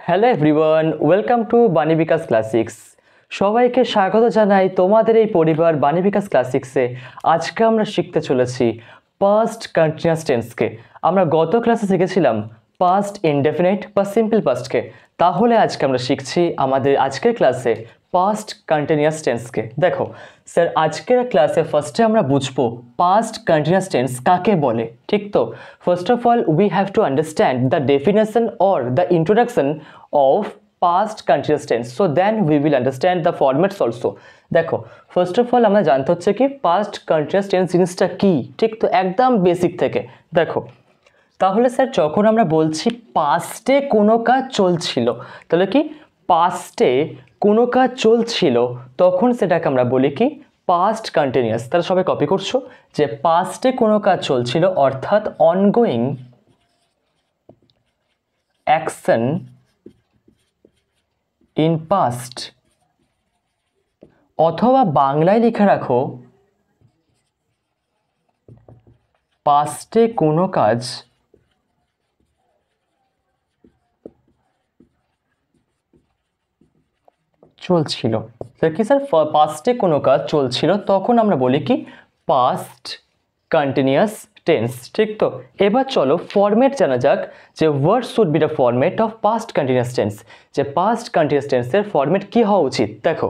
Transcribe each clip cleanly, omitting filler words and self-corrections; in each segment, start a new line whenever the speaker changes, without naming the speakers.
Hello everyone, welcome to বাণী বিকাশ classics. সবাইকে স্বাগত জানাই তোমাদের এই পরিবার বাণী বিকাশ ক্লাসিক্সে। আজকে আমরা শিখতে চলেছি পাস্ট কন্টিনিউয়াস টেন্সকে। আমরা গত ক্লাসে শিখেছিলাম পাস্ট ইনডেফিনিট বা সিম্পল পাস্টকে। তাহলে আজকে আমরা শিখছি আমাদের আজকের ক্লাসে পাস্ট কন্টিনিউয়াস টেন্সকে। দেখো স্যার, আজকের ক্লাসে ফার্স্টে আমরা বুঝবো পাস্ট কন্টিনিউয়াস টেন্স কাকে বলে। ঠিক তো, first of all we have to understand the definition or the introduction of past continuous tense, so then we will understand the formats also. দেখো ফার্স্ট অফ অল আমরা জানতে হচ্ছে কি পাস্ট কন্টিনিউয়াস টেন্স জিনিসটা কি। ঠিক তো, একদম বেসিক থেকে দেখো। তাহলে স্যার যখন আমরা বলছি পাস্টে কোনো কাজ চলছিল, তাহলে কি পাস্টে কোনো কাজ চলছিল, তখন সেটাকে আমরা বলি কি পাস্ট কন্টিনিউয়াস। তাহলে সবাই কপি করছো যে পাস্টে কোনো কাজ চলছিল অর্থাৎ অনগোয়িং অ্যাকশন ইন পাস্ট, অথবা বাংলায় লিখে রাখো পাস্টে কোনো কাজ চলছিল। কি স্যার, পাস্টে কোনো কাজ চলছিল তখন আমরা বলি কি পাস্ট কন্টিনিউয়াস টেন্স। ঠিক তো, এবার চলো ফরম্যাট জানা যাক যে what should be the format of past continuous tense, যে পাস্ট কন্টিনিউয়াস টেন্সের ফরম্যাট কি হওয়া উচিত। দেখো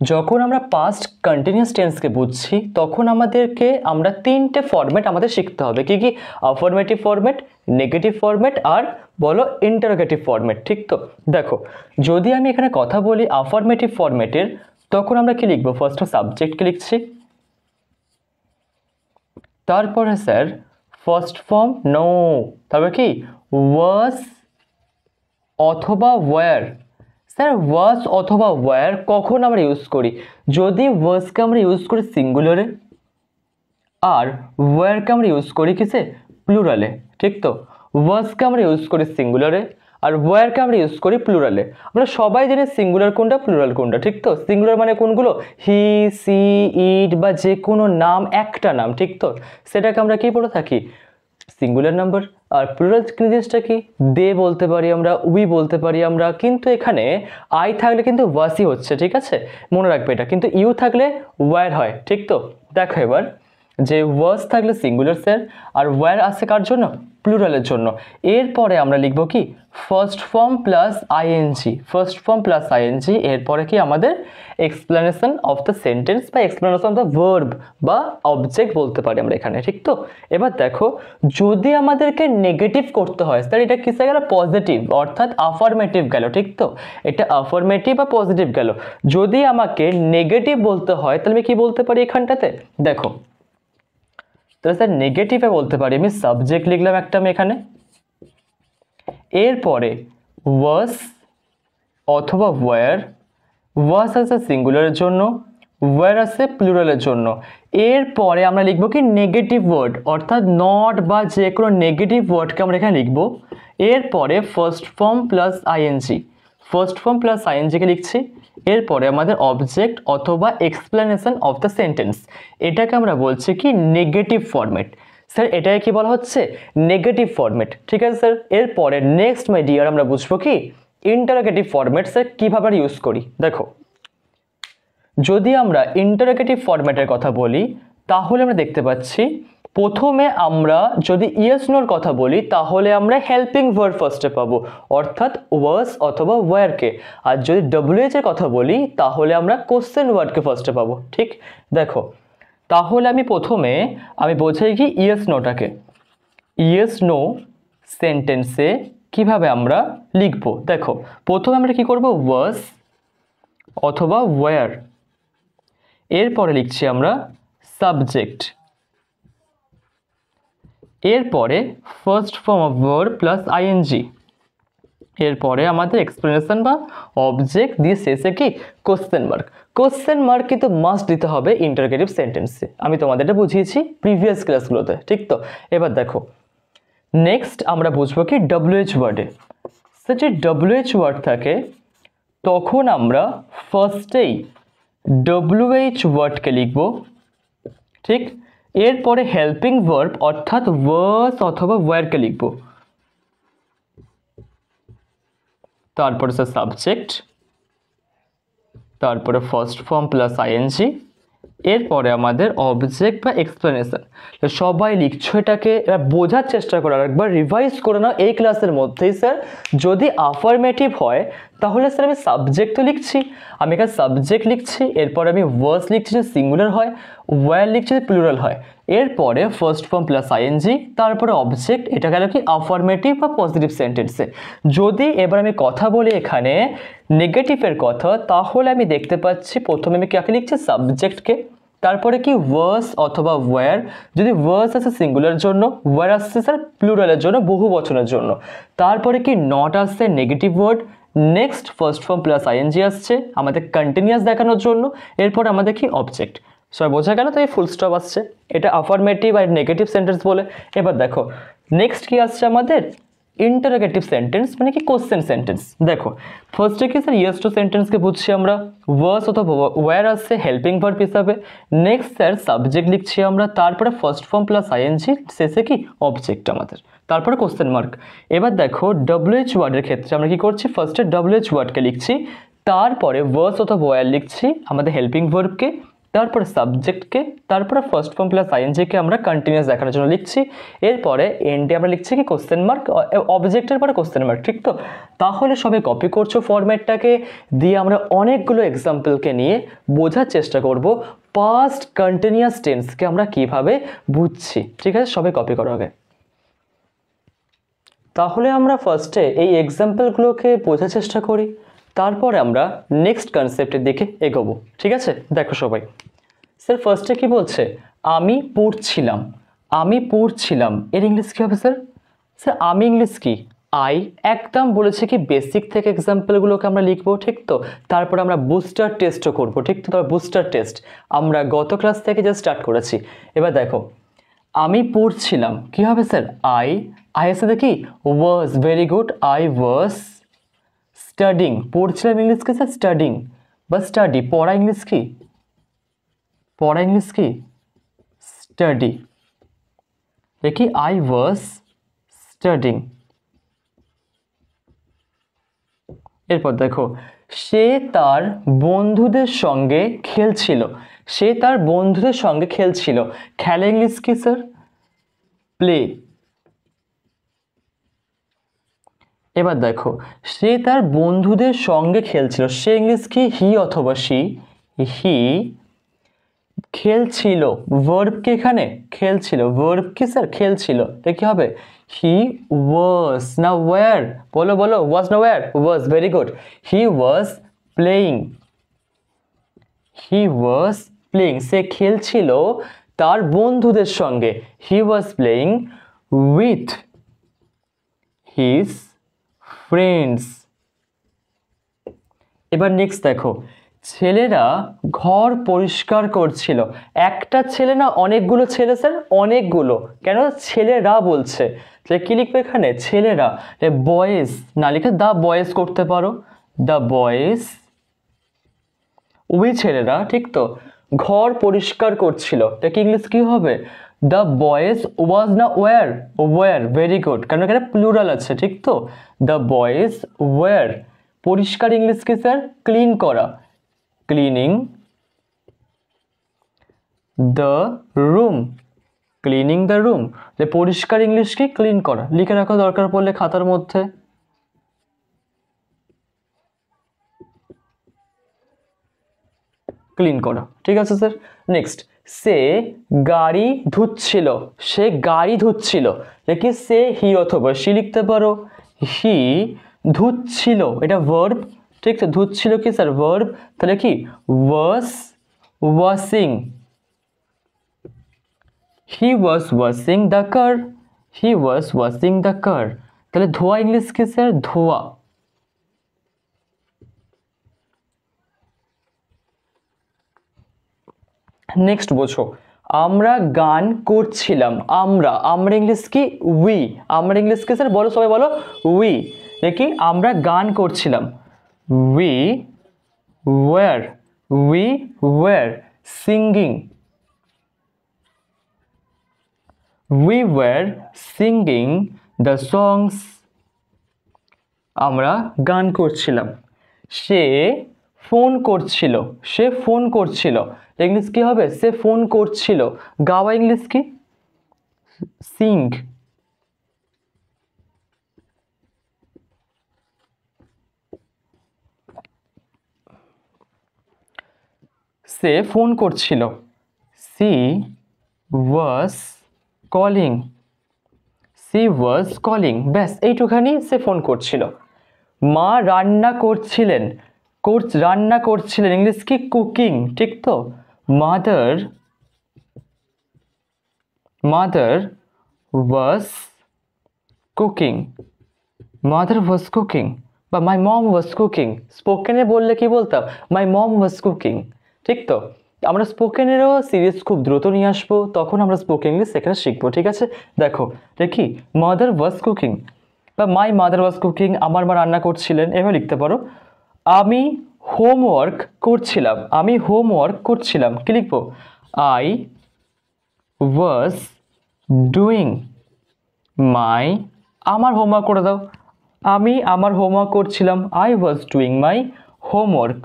যখন আমরা পাস্ট কন্টিনিউয়াস টেন্সকে বুঝছি তখন আমরা তিনটে ফরম্যাট আমাদের শিখতে হবে। কি কি? আফারমেটিভ ফরম্যাট, নেগেটিভ ফরম্যাট আর বলো ইন্টারোগেটিভ ফরম্যাট। ঠিক তো, দেখো যদি আমি এখানে কথা বলি আফারমেটিভ ফরম্যাটের, তখন আমরা কি লিখবো? ফার্স্ট সাবজেক্টকে লিখছি, তারপরে স্যার ফার্স্ট ফর্ম নো, তারপরে কি ওয়াজ অথবা ওয়্যার। স্যার ওয়াজ অথবা ওয়্যার কখন আমরা ইউজ করি? যদি ওয়াজকে আমরা ইউজ করি সিঙ্গুলারে আর ওয়্যারকে আমরা ইউজ করি কিসে? প্লুরালে। ঠিক তো, ওয়াজকে আমরা ইউজ করি সিঙ্গুলারে আর ওয়্যারকে আমরা ইউজ করি প্লুরালে। আমরা সবাই জানি সিঙ্গুলার কোনটা প্লুরাল কোনটা। ঠিক তো, সিঙ্গুলার মানে কোনগুলো? হি, সি, ইট বা যে কোনো নাম, একটা নাম। ঠিক তো, সেটাকে আমরা কি বলে থাকি? Singular number. আর প্লুরাল জিনিসটা কি? দে বলতে পারি আমরা, উই বলতে পারি আমরা, কিন্তু এখানে আই থাকলে কিন্তু ওয়াসই হচ্ছে। ঠিক আছে, মনে রাখবে এটা, কিন্তু ইউ থাকলে ওয়্যার হয়। ঠিক তো, দেখো এবার যে ওয়াজ থাকলে সিঙ্গুলার স্যার আর ওয়্যার আছে কার জন্য? প্লুরালের জন্য। এরপরে আমরা লিখবো কি first form plus ING, first form plus ING. এরপরে কি আমাদের এক্সপ্লেনেশন অফ দ্য সেন্টেন্স বা এক্সপ্লেনেশন অফ দ্য ভার্ব বা অবজেক্ট বলতে পারি আমরা এখানে। ঠিক তো, এবার দেখো যদি আমাদেরকে নেগেটিভ করতে হয় তাহলে এটা কিসে গেল? পজিটিভ, অর্থাৎ আফারমেটিভ গেল। ঠিক তো, এটা আফারমেটিভ বা পজিটিভ গেল। যদি আমাকে নেগেটিভ বলতে হয় তাহলে আমি কি বলতে পারি এখানটাতে? দেখো তাহলে স্যার নেগেটিভে বলতে পারি আমি সাবজেক্ট লিখলাম একটা আমি এখানে, এরপরে ওয়াজ অথবা ওয়্যার। ওয়াজ আছে সিঙ্গুলারের জন্য, ওয়্যার আছে প্লুরালের জন্য। এরপরে আমরা লিখবো কি নেগেটিভ ওয়ার্ড, অর্থাৎ নট বা যে কোনো নেগেটিভ ওয়ার্ডকে আমরা এখানে লিখবো। এরপরে first form plus ING, first form plus আইএনজিকে লিখছি। এরপরে আমাদের অবজেক্ট অথবা এক্সপ্লেনেশন অফ দ্য সেন্টেন্স, এটাকে আমরা বলছি কি নেগেটিভ ফরম্যাট। স্যার এটাকে কি বলা হচ্ছে? Negative format. ঠিক আছে স্যার, এরপরে নেক্সট মাই ডিয়ার আমরা বুঝবো কি ইন্টারোগেটিভ ফরম্যাট। স্যার কীভাবে ইউজ করি দেখো, যদি আমরা ইন্টারোগেটিভ ফরম্যাটের কথা বলি তাহলে আমরা দেখতে পাচ্ছি প্রথমে আমরা যদি ইয়েস নোর কথা বলি তাহলে আমরা হেল্পিং ভার্ব ফার্স্টে পাবো, অর্থাৎ ওয়াজ অথবা ওয়্যারকে। আর যদি ডব্লিউএইচ এর কথা বলি তাহলে আমরা কোশ্চেন ওয়ার্ডকে ফার্স্টে পাবো। ঠিক দেখো, তাহলে প্রথমে আমি বোঝাই কি ইয়েস নোটাকে। ইয়েস নো সেন্টেন্সে কিভাবে আমরা লিখবো দেখো, প্রথমে আমরা কি করব? ওয়াজ অথবা ওয়্যার, এরপরে লিখছি আমরা সাবজেক্ট, এরপরে first form of verb plus ING, এরপরে আমাদের এক্সপ্লেনেশন বা অবজেক্ট দিয়ে শেষে কি কোশ্চেন মার্ক। কোশ্চেন মার্ক কিন্তু মাস্ট দিতে হবে ইন্টারোগেটিভ সেন্টেন্সে, আমি তোমাদের এটা বুঝিয়েছি প্রিভিয়াস ক্লাসগুলোতে। ঠিক তো, এবার দেখো নেক্সট আমরা বুঝবো কি ডব্লিউএইচ ওয়ার্ডে। সে যে ডব্লিউএইচ ওয়ার্ড থাকে তখন আমরা ফার্স্টেই ডব্লিউএইচ ওয়ার্ডকে লিখব। ঠিক, এরপরে হেল্পিং ভার্ব অর্থাৎ ওয়াজ অথবা ওয়্যারকে লিখব। তারপরে স্যার সাবজেক্ট, তারপরে ফার্স্ট ফর্ম প্লাস আইএনজি, এরপরে আমাদের অবজেক্ট বা এক্সপ্লেনেশন। সবাই লিখছো এটাকে, এবার বোঝার চেষ্টা করো, একবার রিভাইজ করে নাও এই ক্লাসের মধ্যেই। স্যার যদি আফার্মেটিভ হয় তাহলে স্যার আমি সাবজেক্ট তো লিখছি, আমি এখানে সাবজেক্ট লিখছি, এরপরে আমি ভার্স লিখছি যে সিঙ্গুলার হয়, ওয়্যার লিখছি যে প্লুরাল হয়, এরপরে ফার্স্ট ফর্ম প্লাস আইএনজি, তারপরে অবজেক্ট। এটা গেল কি আফার্মেটিভ বা পজিটিভ সেন্টেন্সে। যদি এবার আমি কথা বলি এখানে নেগেটিভের কথা, তাহলে আমি দেখতে পাচ্ছি প্রথমে আমি কাকে লিখছি, সাবজেক্টকে, তারপরে কি ভার্স অথবা ওয়্যার। যদি ভার্স আছে সিঙ্গুলার জন্য, ওয়্যার আসছে স্যার প্লুরালের জন্য, বহু বচনের জন্য, তারপরে কি নট আসছে negative word, next first form plus ING আসছে আমাদের কন্টিনিউয়াস দেখানোর জন্য, এরপর আমাদের কি অবজেক্ট। সবাই বোঝা গেল তো, এই ফুল স্টপ আসছে, এটা আফার্মেটিভ আর নেগেটিভ সেন্টেন্স বলে। এবার দেখো নেক্সট কি আসছে আমাদের, ইন্টারোগেটিভ সেন্টেন্স, মানে কি কোশ্চেন সেন্টেন্স। দেখো ফার্স্টে কি স্যার ইয়েস টু সেন্টেন্সকে বুঝছি আমরা, ভার্স অথবা ওয়্যার আসছে হেল্পিং ভার্ব হিসাবে, নেক্সট স্যার সাবজেক্ট লিখছি আমরা, তারপরে ফার্স্ট ফর্ম প্লাস আইএনজি, শেষে কি অবজেক্ট আমাদের, তারপরে কোশ্চেন মার্ক। এবার দেখো ডব্লিউএইচ ওয়ার্ডের ক্ষেত্রে আমরা কি করছি, ফার্স্টে ডব্লিউএইচ ওয়ার্ডকে লিখছি, তারপরে ভার্স অথবা ওয়্যার লিখছি আমাদের হেল্পিং ভার্বকে, তারপরে সাবজেক্টকে, তারপরে ফার্স্ট ফর্ম প্লাস আইএনজিকে আমরা কন্টিনিউয়াস দেখানোর জন্য লিখছি, এরপরে এন্ডে আমরা লিখছি কি কোশ্চেন মার্ক, অবজেক্টের পরে কোশ্চেন মার্ক, ঠিক তো? তাহলে সবাই কপি করছো ফরম্যাটটাকে, দিয়ে আমরা অনেকগুলো এক্সাম্পলকে নিয়ে বোঝার চেষ্টা করব পাস্ট কন্টিনিউয়াস টেন্সকে আমরা কিভাবে বুঝছি। ঠিক আছে, সবাই কপি করো আগে। তাহলে আমরা ফার্স্টে এই এক্সাম্পলগুলোকে বোঝার চেষ্টা করি, তারপরে আমরা নেক্সট কনসেপ্টের দিকে এগোবো। ঠিক আছে, দেখো সবাই। স্যার ফার্স্টে কি বলছে, আমি পড়ছিলাম, আমি পড়ছিলাম, এর ইংলিশ কী হবে স্যার? স্যার আমি ইংলিশ কি, আই। একদম বলেছে কি বেসিক থেকে এক্সাম্পলগুলোকে আমরা লিখবো, ঠিক তো? তারপর আমরা বুস্টার টেস্টও করবো, ঠিক তো? তারপর বুস্টার টেস্ট আমরা গত ক্লাস থেকে জাস্ট স্টার্ট করেছি। এবার দেখো আমি পড়ছিলাম কি হবে স্যার, আই। আই এসে দেখি was, very good, I was studying. পড়ছিলাম ইংলিশ কি স্যার, স্টাডিং বা স্টাডি। পড়া ইংলিশ কি, পড়া ইংলিশ কি, স্টাডি। দেখি আই ওয়াজ স্টাডিং। এরপর দেখো সে তার বন্ধুদের সঙ্গে খেলছিল, সে তার বন্ধুদের সঙ্গে খেলছিল। খেলা ইংলিশ কি স্যার, প্লে। এবার দেখো সে তার বন্ধুদের সঙ্গে খেলছিল, সে ইংলিশ কি, হি অথবা শি। হি খেলছিল, ভার্ব কি এখানে, খেলছিল, ভার্ব কি স্যার, খেলছিল। তাই কি হবে, হি ওয়াজ, না ওয়্যার, বলো বলো, ওয়াজ না were, was, very good. He was playing, he was playing, সে খেলছিল তার বন্ধুদের সঙ্গে, he was playing with his friends. এবার নেক্সট দেখো ছেলেরা ঘর পরিষ্কার করছিল। একটা ছেলে না অনেকগুলো ছেলে স্যার, অনেকগুলো, কেন ছেলেরা বলছে, তাহলে কি লিখবে এখানে, ছেলেরা। বয়েজ না লিখে দ্য বয়েজ করতে পারো, দ্য বয়েজ, ওই ছেলেরা, ঠিক তো? ঘর পরিষ্কার করছিল, এটা কি ইংলিশ কি হবে, দ্য বয়েজ ওয়াজ না ওয়্যার, ওয়্যার, ভেরি গুড, কারণ এখানে প্লুরাল আছে, ঠিক তো? দ্য বয়েজ ওয়্যার, পরিষ্কার ইংলিশ কি স্যার, ক্লিন করা, cleaning the room, cleaning the room. পরিষ্কার ইংলিশ কি, ক্লিন করা। লিখে রাখা দরকার পড়লে খাতার মধ্যে। ক্লিন করা, ঠিক আছে স্যার। নেক্সট সে গাড়ি ধুচ্ছিল, সে গাড়ি ধুচ্ছিল, দেখি সে হি অথবা সি লিখতে পারো। হি ধুচ্ছিল, এটা ভার্ব, ঠিক তো? ধুচ্ছিল কি স্যার, ভার্ব, তাহলে কি was washing, he was washing the car, he was washing the car. তাহলে ধোয়া ইংলিশ কি স্যার, ধোয়া। নেক্সট বোঝো, আমরা গান করছিলাম, আমরা, আমরা ইংলিশ কি, উই। আমরা ইংলিশ কি স্যার, বলো সবাই বলো, উই। দেখি আমরা গান করছিলাম, we were, we were singing, we were singing the songs. আমরা গান করছিলাম। সে ফোন করছিল, সে ফোন করছিল। ইংলিশ কি হবে? সে ফোন করছিল। গাওয়া ইংলিশ কি? সিং। সে ফোন করছিল। সি ওয়াজ কলিং। সি ওয়াজ কলিং। ব্যাস এইটুখানি, সে ফোন করছিল। মা রান্না করছিলেন। রান্না করছিলেন ইংলিশ কি? কুকিং। ঠিক তো? Mother mother was cooking. Mother was cooking বা মাই মম ওয়াজ কুকিং। স্পোকেনে বললে কি বলতাম? মাই মম ওয়াজ কুকিং। ঠিক তো? আমরা স্পোকেনেরও সিরিজ খুব দ্রুত নিয়ে আসবো, তখন আমরা স্পোকেন ইংলিশ সেখানে শিখবো। ঠিক আছে, দেখো দেখি, মাদার ওয়াজ কুকিং বা মাই মাদার ওয়াজ কুকিং, আমার মা রান্না করছিলেন, এভাবে লিখতে পারো। আমি হোমওয়ার্ক করছিলাম। আমি হোমওয়ার্ক করছিলাম, কি লিখবো? I was doing my. আমার হোমওয়ার্ক করে দাও। আমি আমার হোমওয়ার্ক করছিলাম। I was doing my homework.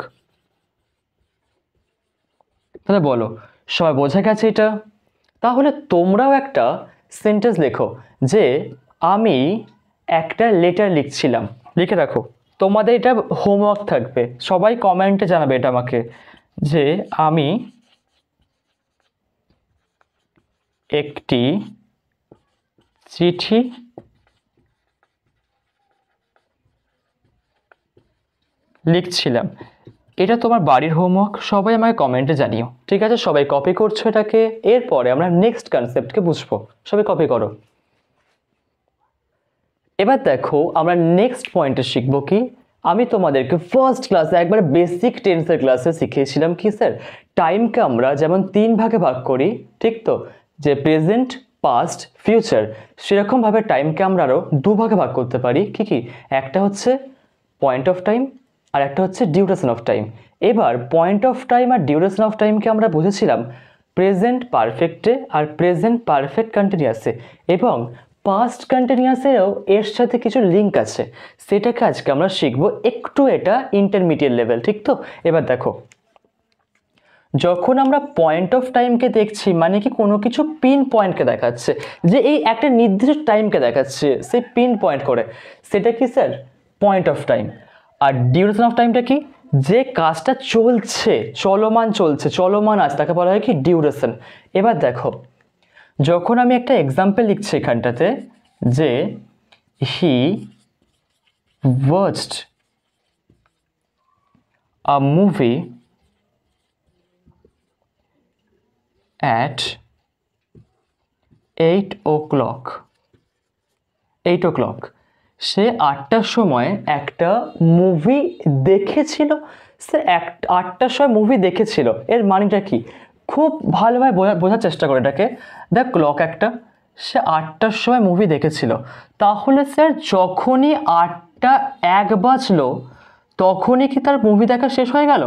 তাহলে বলো, সবাই বোঝা গেছে এটা? তাহলে তোমরাও একটা সেন্টেন্স লেখো যে আমি একটা লেটার লিখছিলাম। লিখে রাখো, তোমাদের এটা হোমওয়ার্ক থাকবে। সবাই কমেন্টে জানাবে এটা আমাকে, যে আমি একটি চিঠি লিখছিলাম। এটা তোমার বাড়ির হোমওয়ার্ক, সবাই আমাকে কমেন্টে জানিও। ঠিক আছে, সবাই কপি করছো এটাকে। এরপরে আমরা নেক্সট কনসেপ্টকে বুঝবো। সবাই কপি করো। এবার দেখো আমরা নেক্সট পয়েন্টে শিখবো কি? আমি তোমাদেরকে ফার্স্ট ক্লাসে একবার বেসিক টেন্সের ক্লাসে শিখিয়েছিলাম কি স্যার, টাইমকে আমরা যেমন 3 ভাগে ভাগ করি, ঠিক তো? যে প্রেজেন্ট, পাস্ট, ফিউচার, সেরকমভাবে টাইমকে আমরা আরও 2 ভাগে ভাগ করতে পারি। কি কি? একটা হচ্ছে পয়েন্ট অফ টাইম, আর একটা হচ্ছে ডিউরেশন অফ টাইম। এবার পয়েন্ট অফ টাইম আর ডিউরেশন অফ টাইমকে আমরা বুঝেছিলাম প্রেজেন্ট পারফেক্টে আর প্রেজেন্ট পারফেক্ট কন্টিনিউয়াসে, এবং পাস্ট কন্টিনিউয়াসেরও এর সাথে কিছু লিঙ্ক আছে, সেটাকে আজকে আমরা শিখবো। একটু এটা ইন্টারমিডিয়েট লেভেল, ঠিক তো? এবার দেখো, যখন আমরা পয়েন্ট অফ টাইমকে দেখছি, মানে কি কোনো কিছু পিন পয়েন্টকে দেখাচ্ছে, যে এই একটা নির্দিষ্ট টাইমকে দেখাচ্ছে সেই পিন পয়েন্ট করে, সেটা কি স্যার? Point of time. আর ডিউরেশন অফ টাইমটা কি? যে কাজটা চলছে, চলমান চলছে, চলমান আছে, তাকে বলা হয় কি? ডিউরেশন। এবার দেখো, যখন আমি একটা এক্সাম্পল লিখছি এখানটাতে, যে he watched a movie at 8 o'clock। 8 o'clock, সে 8টার সময় একটা মুভি দেখেছিল। সে 8টার সময় মুভি দেখেছিল, এর মানেটা কি? খুব ভালোভাবে বোঝার চেষ্টা করে এটাকে। দেখ, ক্লক একটা, সে 8টার সময় মুভি দেখেছিল। তাহলে স্যার যখনই 8টা 1 বাজলো, তখনই কি তার মুভি দেখা শেষ হয়ে গেল?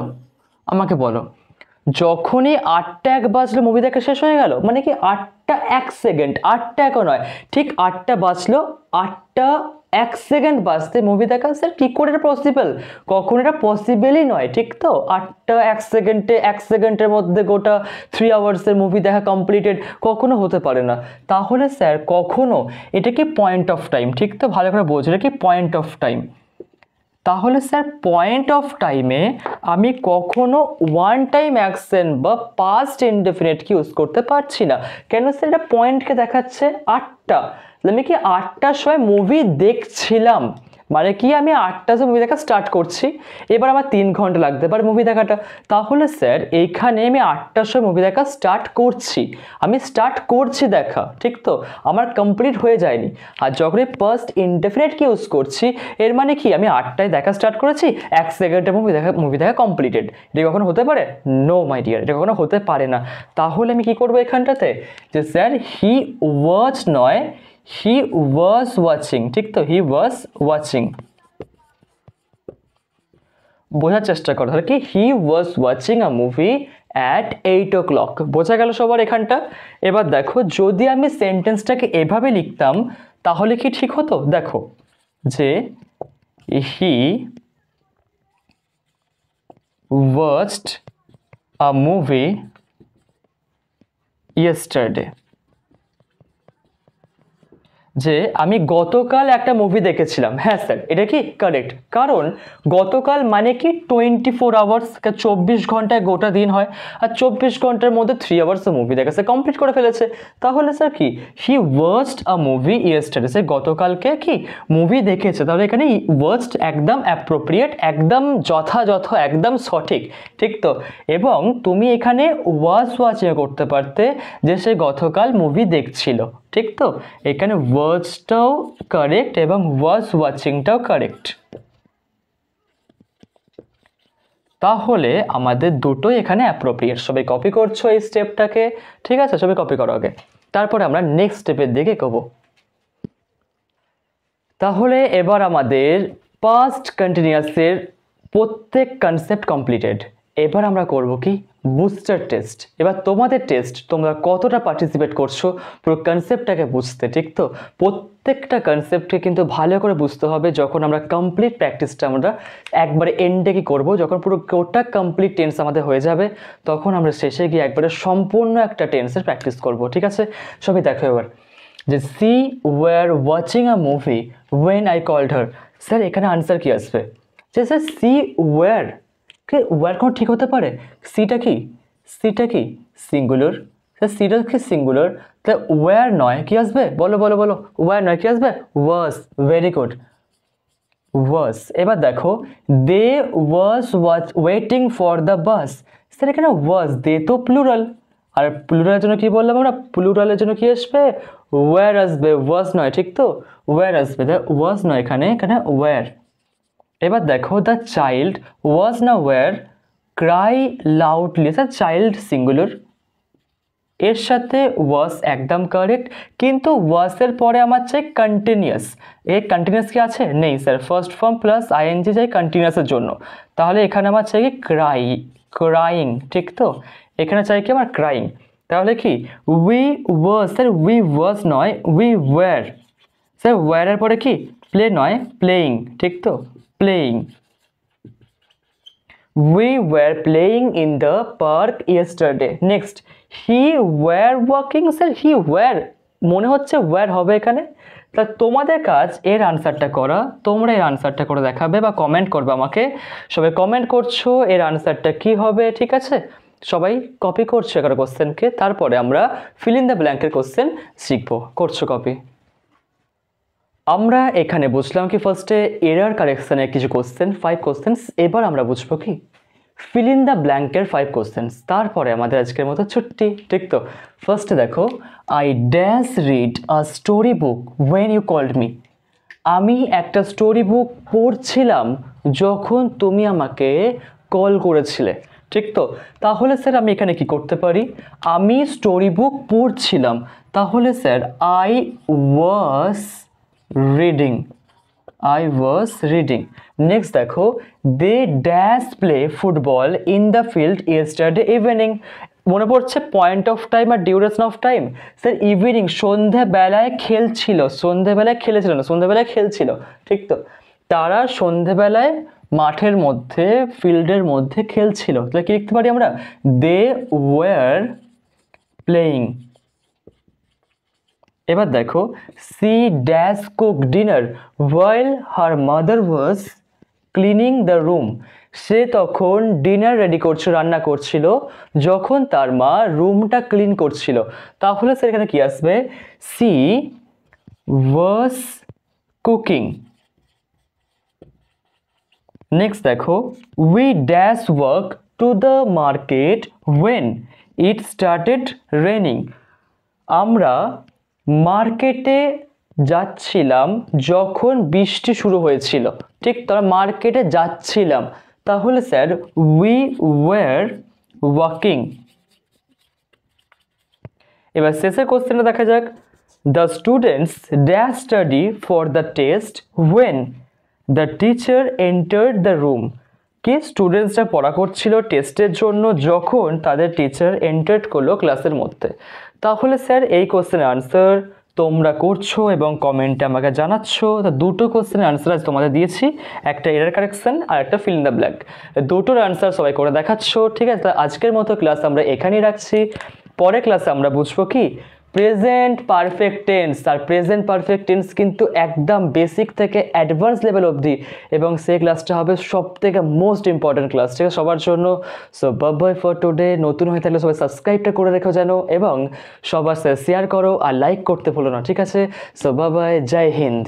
আমাকে বলো, যখনই 8টা 1 বাজলো মুভি দেখা শেষ হয়ে গেল, মানে কি 8টা 1 সেকেন্ড, 8টা 1ও নয়, ঠিক 8টা বাজলো, 8টা 1 সেকেন্ড বাজতে মুভি দেখা। স্যার কি করে এটা পসিবল? কখনো এটা পসিবলই নয়, ঠিক তো? 8টা 1 সেকেন্ডে, 1 সেকেন্ডের মধ্যে গোটা 3 আওয়ার্সের মুভি দেখা কমপ্লিটেড কখনো হতে পারে না। তাহলে স্যার কখনো এটা কি পয়েন্ট অফ টাইম, ঠিক তো? ভালো করে বোঝো, এটা কি পয়েন্ট অফ টাইম। তাহলে স্যার পয়েন্ট অফ টাইমে আমি কখনো ওয়ান টাইম অ্যাকশন বা পাস্ট ইনডেফিনিটকে ইউজ করতে পারছি না। কেন স্যার? এটা পয়েন্টকে দেখাচ্ছে 8টা। আমি কি 8টার সময় মুভি দেখছিলাম, মানে কি আমি 8টার সময় মুভি দেখা স্টার্ট করছি, এবার আমার 3 ঘন্টা লাগতে পারে মুভি দেখাটা। তাহলে স্যার এইখানে আমি 8টার সময় মুভি দেখা স্টার্ট করছি, আমি স্টার্ট করছি দেখা, ঠিক তো? আমার কমপ্লিট হয়ে যায়নি। আর যখন এই পাস্ট ইনডেফিনিটকে ইউজ করছি, এর মানে কি আমি 8টায় দেখা স্টার্ট করেছি, 1 সেকেন্ডে মুভি দেখা কমপ্লিটেড। এটা কখনো হতে পারে? নো মাই ডিয়ার, এটা কখনো হতে পারে না। তাহলে আমি কি করবো এখানটাতে, যে স্যার হি ওয়াচ নয়, হি ওয়াজ ওয়াচিং, ঠিক তো? He was watching. বোঝার চেষ্টা করো, তাহলে কি? He was watching a movie at 8 o'clock। বোঝা গেল সবার এখানটা? এবার দেখো, যদি আমি সেন্টেন্সটাকে এভাবে লিখতাম তাহলে কি ঠিক হতো? দেখো, যে he watched a movie yesterday, যে আমি গতকাল একটা মুভি দেখেছিলাম। হ্যাঁ স্যার, এটা কি কারেক্ট? কারণ গতকাল মানে কি 24 আওয়ার্স, 24 ঘন্টায় গোটা দিন হয়, আর 24 ঘন্টার মধ্যে 3 আওয়ার্স মুভি দেখেছে, কমপ্লিট করে ফেলেছে। তাহলে স্যার কি, হি ওয়াচড আ মুভি ইয়েস্টারডে, সে গতকালকে কি মুভি দেখেছে। তাহলে এখানে ওয়াচড একদম অ্যাপ্রোপ্রিয়েট, একদম যথাযথ, একদম সঠিক, ঠিক তো? এবং তুমি এখানে ওয়াজ ওয়াচিং করতে পারতে, যে সে গতকাল মুভি দেখছিল, ঠিক তো? এখানে ওয়ার্ডসটাও কারেক্ট এবং ওয়াজ ওয়াচিংটাও কারেক্ট। তাহলে আমাদের দুটোই এখানে অ্যাপ্রোপ্রিয়েট। সবাই কপি করছো এই স্টেপটাকে, ঠিক আছে? সবাই কপি করো আগে, তারপরে আমরা নেক্সট স্টেপের দিকে এগোবো। তাহলে এবার আমাদের পাস্ট কন্টিনিউয়াসের প্রত্যেক কনসেপ্ট কমপ্লিটেড। এবার আমরা করব কি, বুস্টার টেস্ট। এবার তোমাদের টেস্ট, তোমরা কতটা পার্টিসিপেট করছো পুরো কনসেপ্টটাকে বুঝতে, ঠিক তো? প্রত্যেকটা কনসেপ্টকে কিন্তু ভালো করে বুঝতে হবে। যখন আমরা কমপ্লিট প্র্যাকটিসটা আমরা একবারে এন্ডে কি করবো, যখন পুরো গোটা কমপ্লিট টেন্স আমাদের হয়ে যাবে, তখন আমরা শেষে গিয়ে একবারে সম্পূর্ণ একটা টেন্সের প্র্যাকটিস করব, ঠিক আছে? সবাই দেখো এবার, যে she were watching a movie when I called her. Sir এখানে আনসার কি আসবে? যে স্যার সি ওয়ার, কে ওয়ার কোনো ঠিক হতে পারে? সিটা কি, সিটা কি সিঙ্গুলার? স্যার সিটা কি সিঙ্গুলার? তা ওয়ার নয়, কি আসবে? বলো বলো বলো, ওয়ার নয় কি আসবে? ওয়াজ। Very good, was. এবার দেখো, they was waiting for the bus. Sir এখানে ওয়াজ, দে তো প্লুরাল, আর প্লুরালের জন্য কি বললাম আমরা? প্লুরালের জন্য কি আসবে? ওয়ার আসবে, ওয়াজ নয়, ঠিক তো? ওয়ার আসবে, ওয়াজ নয় এখানে, এখানে ওয়ার। এবার দেখো, দ্য চাইল্ড ওয়াজ না were cry loudly. Sir child singular, এর সাথে ওয়াজ একদম কারেক্ট, কিন্তু ওয়াজের পরে আমার চাই কন্টিনিউয়াস। এই কন্টিনিউয়াস কি আছে? নেই sir, first form plus ING চাই কন্টিনিউয়াসের জন্য। তাহলে এখানে আমার চাই কি ক্রাইং, ঠিক তো? এখানে চাই কি আমার ক্রাইং। তাহলে কি উই ওয়াজ, স্যার উই ওয়াজ নয়, উই ওয়ার। স্যার ওয়ারের পরে কি প্লে নয়, প্লেয়িং, ঠিক তো? Playing. We were playing in the park yesterday. Next, he were walking. Sir, he were মনে হচ্ছে were হবে এখানে। তা তোমাদের কাজ এর আনসারটা করা, তোমরা এর আনসারটা করে দেখাবে বা কমেন্ট করবে আমাকে। সবাই কমেন্ট করছো এর আনসারটা কি হবে, ঠিক আছে? সবাই কপি করছো 11 কোশ্চেনকে, তারপরে আমরা ফিল ইন দ্য ব্ল্যাঙ্কের কোশ্চেন শিখবো। করছো কপি? আমরা এখানে বুঝলাম কি ফার্স্টে এরার কারেকশনের কিছু কোশ্চেন, 5 কোশ্চেন্স। এবার আমরা বুঝবো কি ফিল ইন দ্য ব্ল্যাঙ্কের 5 কোশ্চেন্স। তারপরে আমাদের আজকের মতো ছুটি, ঠিক তো? ফার্স্টে দেখো, I dash read a story book when you called me. আমি একটা স্টোরি বুক পড়ছিলাম যখন তুমি আমাকে কল করেছিলে, ঠিক তো? তাহলে স্যার আমি এখানে কি করতে পারি? আমি স্টোরি বুক পড়ছিলাম, তাহলে sir I was reading, I was reading. Next দেখো, they dash play football in the field yesterday evening. মনে পড়ছে পয়েন্ট অফ টাইম আর duration of time? Sir evening, সন্ধেবেলায় খেলছিল, সন্ধেবেলায় খেলেছিল না, সন্ধেবেলায় খেলছিল, ঠিক তো? তারা সন্ধেবেলায় মাঠের মধ্যে, ফিল্ডের মধ্যে খেলছিল। তাহলে কি লিখতে পারি আমরা? They were playing. এবার দেখো, she dash cook dinner while her mother was cleaning the room. সে তখন ডিনার রেডি করছিল, রান্না করছিল, যখন তার মা রুমটা ক্লিন করছিল। তাহলে স্যার এখানে কি আসবে? She was cooking. নেক্সট দেখো, we dash walk to the market when it started raining. আমরা মার্কেটে যাচ্ছিলাম যখন বৃষ্টি শুরু হয়েছিল, ঠিক? তারা মার্কেটে যাচ্ছিলাম, তাহলে স্যার উই ওয়ার ওয়াকিং। এবার শেষের কোশ্চেনটা দেখা যাক, the students dash study for the test when the teacher entered the room. কি স্টুডেন্টসরা পড়া করছিল টেস্টের জন্য যখন তাদের টিচার এন্টার্ড করলো ক্লাসের মধ্যে। তাহলে স্যার এই কোশ্চেনের আনসার তোমরা করছো এবং কমেন্টে আমাকে জানাচ্ছ। তো দুটো কোশ্চেনের আনসার আজ তোমাদের দিয়েছি, একটা এরার কারেকশন আর একটা ফিল ইন দ্য ব্ল্যাঙ্ক। দুটোর আনসার সবাই করে দেখাচ্ছ, ঠিক আছে? আজকের মতো ক্লাস আমরা এখানেই রাখছি। পরের ক্লাসে আমরা বুঝবো কি প্রেজেন্ট পারফেক্ট টেন্স। আর প্রেজেন্ট পারফেক্ট টেন্স কিন্তু একদম বেসিক থেকে অ্যাডভান্স লেভেল অবধি, এবং সেই ক্লাসটা হবে সব থেকে মোস্ট ইম্পর্টেন্ট ক্লাস, ঠিক আছে, সবার জন্য। So bye for today. নতুন হয়ে থাকলে সবাই সাবস্ক্রাইবটা করে রেখো যেন, এবং সবার সাথে শেয়ার করো আর লাইক করতে ভুলো না, ঠিক আছে? সো বাই, জয় হিন্দ।